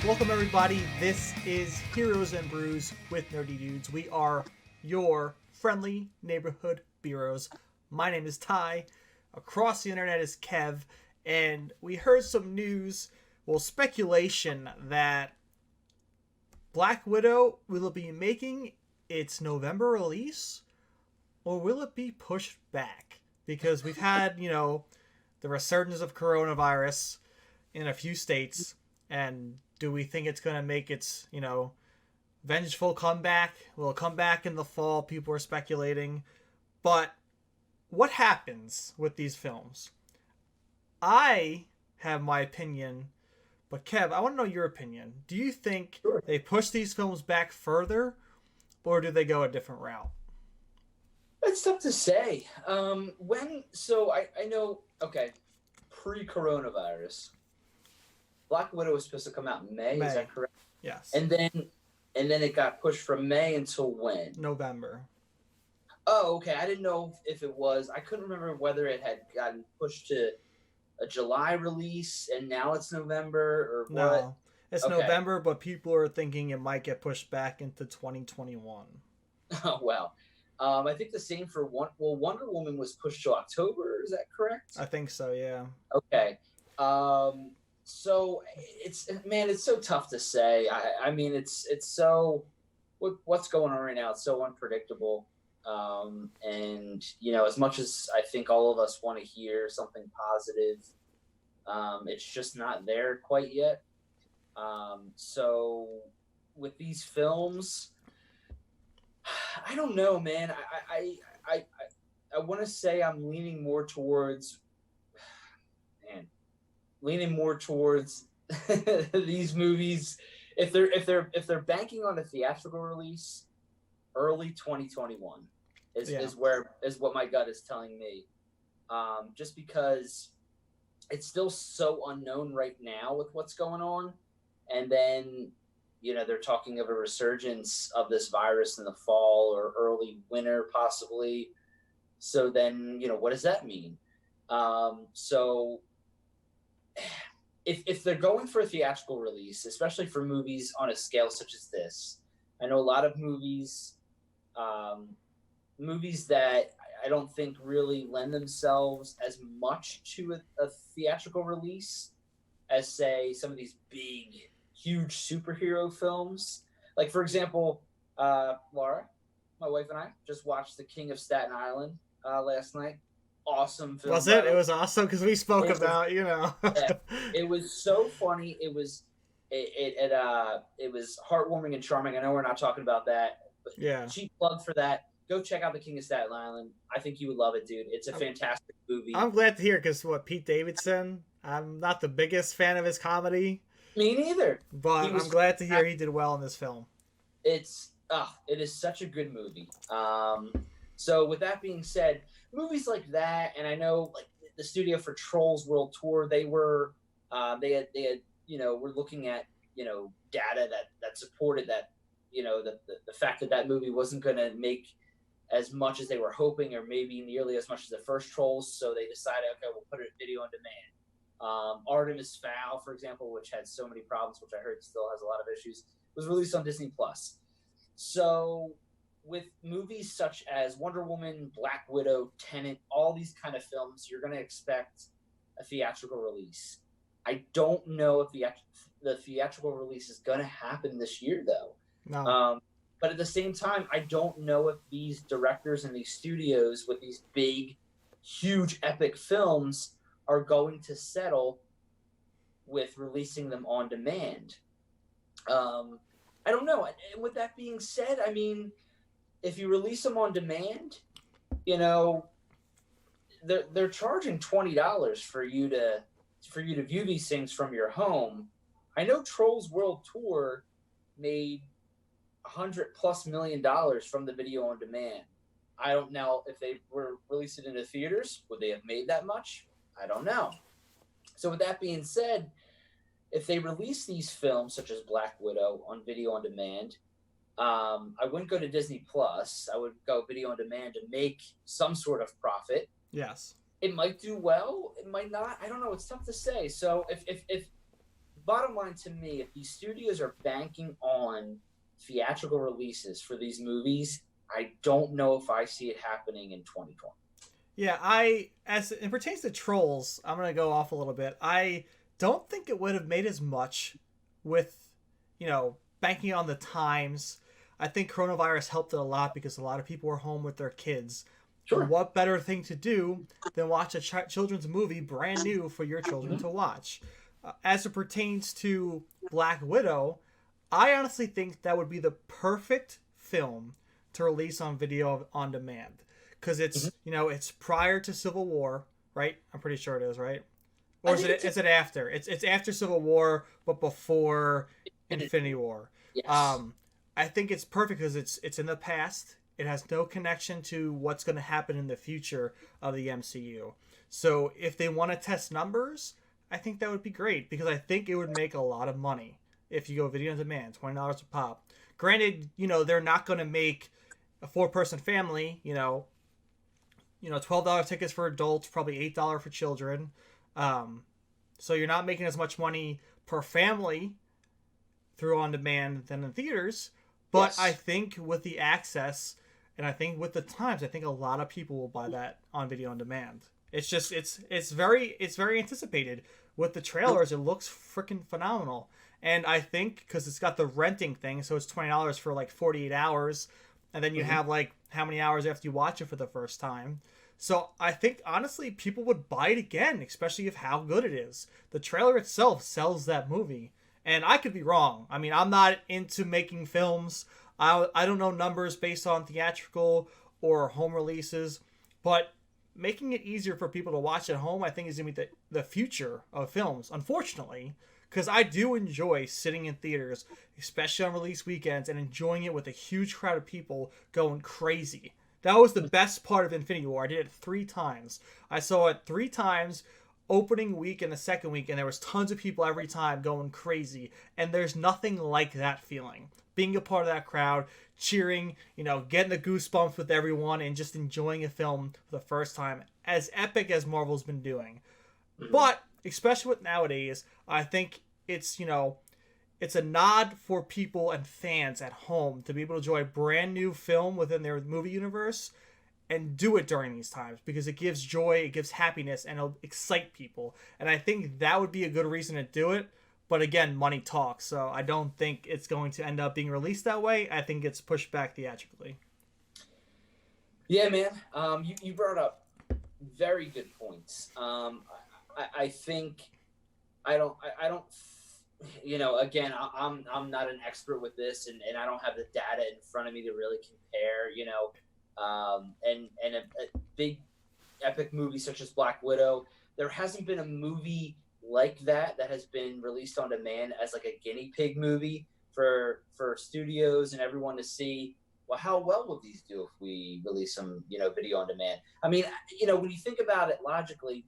Welcome everybody, this is Heroes and Brews with Nerdy Dudes. We are your friendly neighborhood Beeroes. My name is Ty, across the internet is Kev, and we heard some news, speculation that Black Widow will be making its November release, or will it be pushed back? Because we've had, the resurgence of coronavirus in a few states, and do we think it's going to make its, vengeful comeback? Will it come back in the fall? People are speculating. But what happens with these films? I have my opinion, but Kev, I want to know your opinion. Do you think they push these films back further, or do they go a different route? It's tough to say. I know, pre-coronavirus, Black Widow was supposed to come out in May. Is that correct? Yes. And then it got pushed from May until when? November. Oh, okay. I didn't know if it was. I couldn't remember whether it had gotten pushed to a July release and now it's November or what. No, it's November, but people are thinking it might get pushed back into 2021. Oh, wow. I think the same for Wonder Woman was pushed to October. Is that correct? I think so, yeah. Okay. So it's so tough to say. I mean, it's so what's going on right now. It's so unpredictable. And as much as I think all of us want to hear something positive, it's just not there quite yet. So with these films, I don't know, man. I want to say I'm leaning more towards these movies. If they're banking on a theatrical release, early 2021 is what my gut is telling me. Just because it's still so unknown right now with what's going on, and then they're talking of a resurgence of this virus in the fall or early winter possibly. So then what does that mean? So if they're going for a theatrical release, especially for movies on a scale such as this, I know a lot of movies that I don't think really lend themselves as much to a theatrical release as, say, some of these big, huge superhero films. Like, for example, Laura, my wife and I just watched The King of Staten Island last night. Awesome film. Was it? It was awesome because we spoke about, Yeah, it was so funny. It was heartwarming and charming. I know we're not talking about that, but yeah. Cheap plug for that. Go check out The King of Staten Island. I think you would love it, dude. It's a fantastic movie. I'm glad to hear because Pete Davidson, I'm not the biggest fan of his comedy. Me neither. But I'm glad to hear he did well in this film. It is such a good movie. So with that being said, movies like that, and I know like the studio for Trolls World Tour, they were we're looking at data that supported that the fact that movie wasn't going to make as much as they were hoping, or maybe nearly as much as the first Trolls. So they decided, okay, we'll put it video on demand. Artemis Fowl, for example, which had so many problems, which I heard still has a lot of issues, was released on Disney Plus. So with movies such as Wonder Woman, Black Widow, Tenet, all these kind of films, you're going to expect a theatrical release. I don't know if the theatrical release is going to happen this year, though. No. But at the same time, I don't know if these directors and these studios with these big, huge, epic films are going to settle with releasing them on demand. I don't know. And with that being said, I mean, if you release them on demand, they're charging $20 for you to view these things from your home. I know Trolls World Tour made $100+ million from the video on demand. I don't know if they were released it into theaters, would they have made that much? I don't know. So with that being said, if they release these films such as Black Widow on video on demand, I wouldn't go to Disney Plus. I would go video on demand to make some sort of profit. Yes. It might do well. It might not. I don't know. It's tough to say. So if bottom line to me, if these studios are banking on theatrical releases for these movies, I don't know if I see it happening in 2020. Yeah, as it pertains to Trolls, I'm gonna go off a little bit. I don't think it would have made as much with, banking on the times. I think coronavirus helped it a lot because a lot of people were home with their kids. And Sure. what better thing to do than watch a children's movie brand new for your children to Mm-hmm. watch? As it pertains to Black Widow, I honestly think that would be the perfect film to release on video on demand because Mm-hmm. it's prior to Civil War, right? I'm pretty sure it is, right? I Or is think it it's is it after? It's after Civil War, but before a, Infinity War. yes. Um, I think it's perfect because it's in the past. It has no connection to what's going to happen in the future of the MCU. So if they want to test numbers, I think that would be great because I think it would make a lot of money if you go video on demand, $20 a pop. Granted, they're not going to make a four-person family, $12 tickets for adults, probably $8 for children. Um, so you're not making as much money per family through on demand than in theaters. But I Yes. think with the access and I think with the times, I think a lot of people will buy that on video on demand. It's just it's very anticipated. With the trailers, it looks freaking phenomenal. And I think because it's got the renting thing, so it's $20 for like 48 hours, and then you Mm-hmm. have like how many hours after you watch it for the first time. So I think honestly, people would buy it again, especially if how good it is. The trailer itself sells that movie, and I could be wrong. I mean, I'm not into making films. I don't know numbers based on theatrical or home releases, but making it easier for people to watch at home, I think, is going to be the future of films, unfortunately, because I do enjoy sitting in theaters, especially on release weekends, and enjoying it with a huge crowd of people going crazy. That was the best part of Infinity War. I did it 3 times. I saw it 3 times opening week and the second week, and there was tons of people every time going crazy. And there's nothing like that feeling. Being a part of that crowd, cheering, getting the goosebumps with everyone, and just enjoying a film for the first time, as epic as Marvel's been doing. Mm-hmm. But especially with nowadays, I think it's a nod for people and fans at home to be able to enjoy a brand new film within their movie universe and do it during these times because it gives joy, it gives happiness, and it'll excite people. And I think that would be a good reason to do it. But again, money talks, so I don't think it's going to end up being released that way. I think it's pushed back theatrically. Yeah, man. You brought up very good points. I think I don't. Again, I'm not an expert with this, and I don't have the data in front of me to really compare. And a big epic movie such as Black Widow, there hasn't been a movie like that has been released on demand as like a guinea pig movie for studios and everyone to see. Well, how well will these do if we release some, video on demand? I mean, when you think about it logically,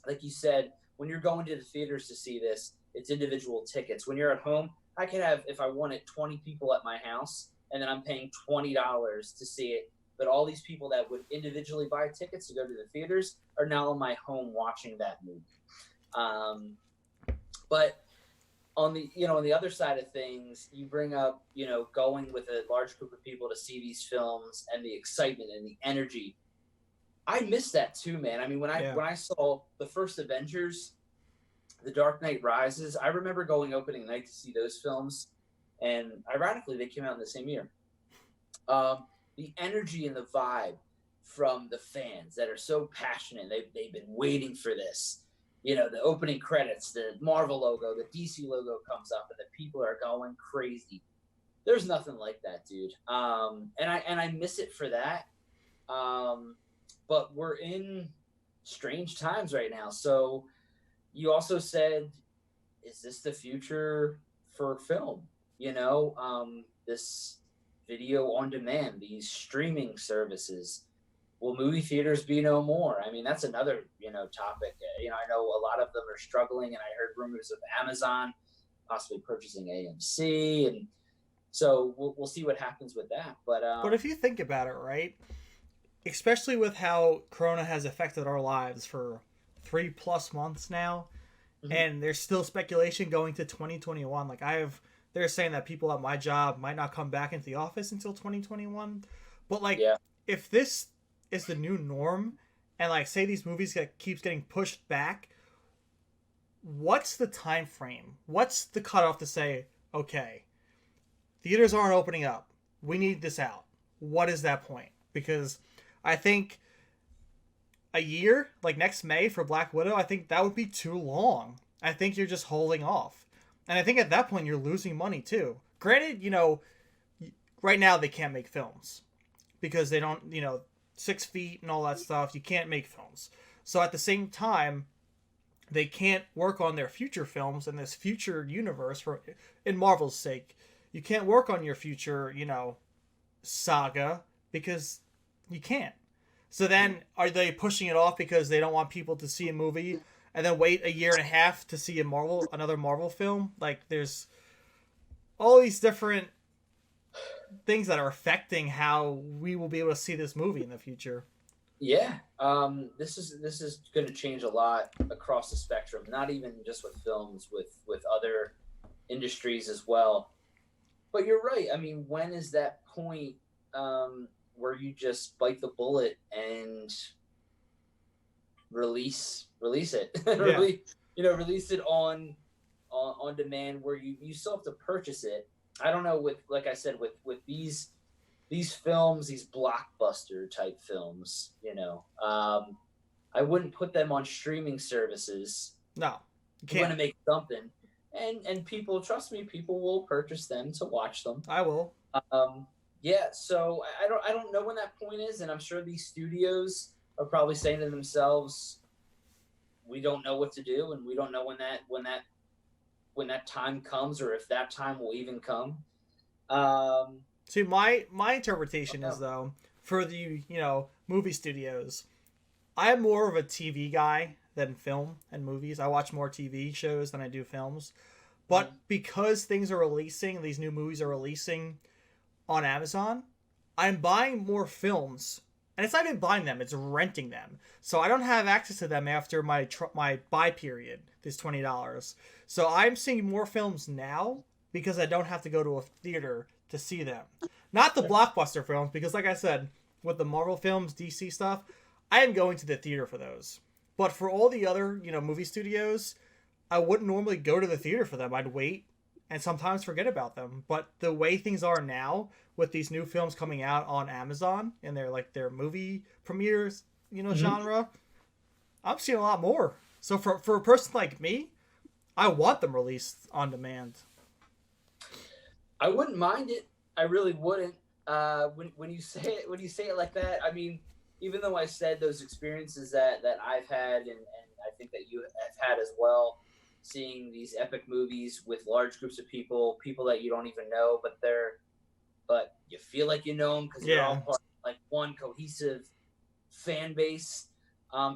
like you said, when you're going to the theaters to see this, it's individual tickets. When you're at home, I could have, if I wanted, 20 people at my house, and then I'm paying $20 to see it. But all these people that would individually buy tickets to go to the theaters are now in my home watching that movie. But on the other side of things, you bring up, going with a large group of people to see these films and the excitement and the energy. I miss that too, man. I mean, when I Yeah. when I saw the first Avengers, The Dark Knight Rises, I remember going opening night to see those films, and ironically, they came out in the same year. The energy and the vibe from the fans that are so passionate, they've been waiting for this. The opening credits, the Marvel logo, the DC logo comes up, and the people are going crazy. There's nothing like that, dude. And I miss it for that. But we're in strange times right now. So you also said, is this the future for film? This video on demand, these streaming services. Will movie theaters be no more? I mean, that's another, topic. I know a lot of them are struggling, and I heard rumors of Amazon possibly purchasing AMC, and so we'll see what happens with that. But But if you think about it, right, especially with how Corona has affected our lives for 3+ months now, and there's still speculation going to 2021. Like they're saying that people at my job might not come back into the office until 2021. But like, Yeah. if this is the new norm, and like say these movies keeps getting pushed back, what's the time frame? What's the cutoff to say, okay, theaters aren't opening up, we need this out? What is that point? Because I think a year, like next May for Black Widow, I think that would be too long. I think you're just holding off. And I think at that point you're losing money too. Granted, right now they can't make films because they don't, 6 feet and all that stuff. You can't make films. So at the same time, they can't work on their future films in this future universe in Marvel's sake. You can't work on your future, saga because you can't. So then are they pushing it off because they don't want people to see a movie and then wait a year and a half to see another Marvel film? Like there's all these different things that are affecting how we will be able to see this movie in the future. Yeah. This is going to change a lot across the spectrum, not even just with films, with other industries as well. But you're right. I mean, when is that point where you just bite the bullet and release it? Yeah. Release it on demand where you still have to purchase it. I don't know, like I said, with these films, these blockbuster type films, I wouldn't put them on streaming services. No, you can't. Want to make something, and people, trust me, people will purchase them to watch them. I will. Yeah. So I don't know when that point is, and I'm sure these studios are probably saying to themselves, we don't know what to do, and we don't know when that time comes, or if that time will even come. See, my interpretation is, though, for the movie studios, I'm more of a TV guy than film and movies. I watch more TV shows than I do films. But because things are releasing, these new movies are releasing on Amazon, I'm buying more films. And it's not even buying them, it's renting them. So I don't have access to them after my buy period, this $20. So I'm seeing more films now because I don't have to go to a theater to see them. Not the blockbuster films, because like I said, with the Marvel films, DC stuff, I am going to the theater for those. But for all the other, movie studios, I wouldn't normally go to the theater for them. I'd wait and sometimes forget about them. But the way things are now, with these new films coming out on Amazon and their movie premieres, genre, I'm seeing a lot more. So for a person like me, I want them released on demand. I wouldn't mind it. I really wouldn't. When you say it like that, I mean, even though I said those experiences that I've had, and I think that you have had as well, seeing these epic movies with large groups of people that you don't even know, but you feel like you know them because you're all part of like one cohesive fan base,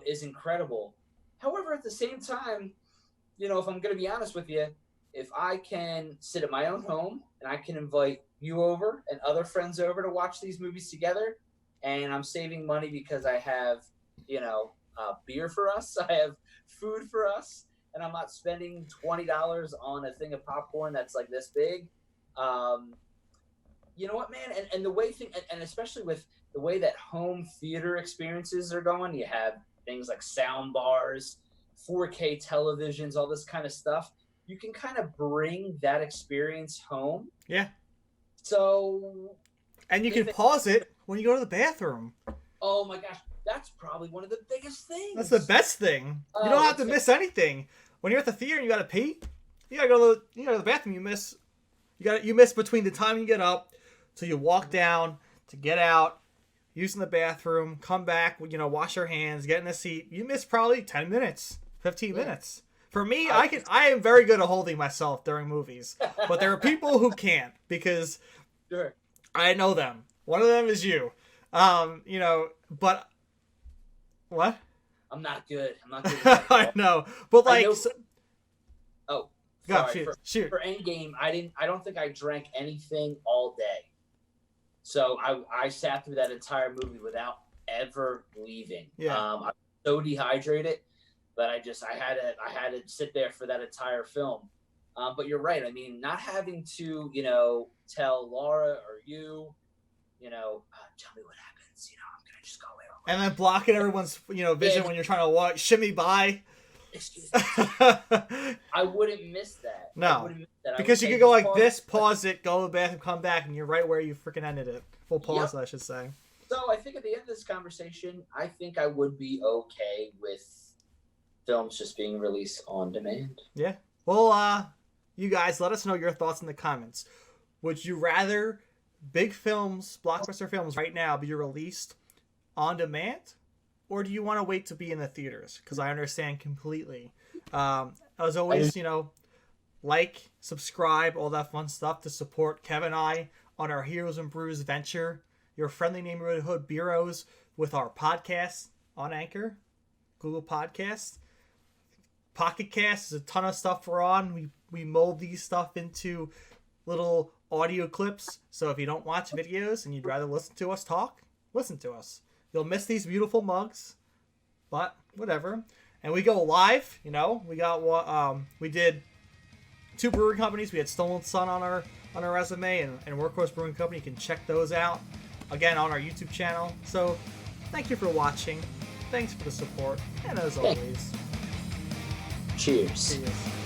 is incredible. However, at the same time, if I'm going to be honest with you, if I can sit at my own home and I can invite you over and other friends over to watch these movies together, and I'm saving money because I have, beer for us, I have food for us, and I'm not spending $20 on a thing of popcorn that's like this big. You know what, man? And the way and especially with the way that home theater experiences are going, you have things like sound bars, 4K televisions, all this kind of stuff. You can kind of bring that experience home. Yeah. So. And you can pause it when you go to the bathroom. Oh my gosh, that's probably one of the biggest things. That's the best thing. You don't have to miss anything. When you're at the theater and you gotta pee, you gotta go to the bathroom. You miss between the time you get up till you walk down to get out, using the bathroom, come back, wash your hands, get in the seat. You miss probably 10 minutes, 15 minutes. For me, I am very good at holding myself during movies, but there are people who can't because sure. I know them. One of them is you. But what? I'm not good. I know, but like. Sorry. Shoot. For Endgame, I don't think I drank anything all day. So I sat through that entire movie without ever leaving. Yeah. I was so dehydrated. but I had to sit there for that entire film. But you're right. I mean, not having to, tell Laura or you, tell me what happens. I'm gonna just go away. And then blocking everyone's, vision when you're trying to walk, shimmy by. Excuse me. I wouldn't miss that. No, because you could go like this, pause it, go to the bathroom, come back, and you're right where you freaking ended it. Full pause, I should say. So I think at the end of this conversation, I think I would be okay with films just being released on demand. Yeah. Well, you guys, let us know your thoughts in the comments. Would you rather big films, blockbuster films right now be released on demand? Or do you want to wait to be in the theaters? Because I understand completely. As always, like, subscribe, all that fun stuff to support Kevin and I on our Heroes and Brews venture. Your friendly neighborhood Beeroes with our podcast on Anchor, Google Podcasts. Pocket Cast is a ton of stuff we're on. We mold these stuff into little audio clips. So if you don't watch videos and you'd rather listen to us talk, listen to us. You'll miss these beautiful mugs, but whatever. And we go live, we got we did 2 brewing companies. We had Stolen Sun on our resume and Workhorse Brewing Company. You can check those out again on our YouTube channel. So thank you for watching. Thanks for the support. And as always, cheers. Cheers.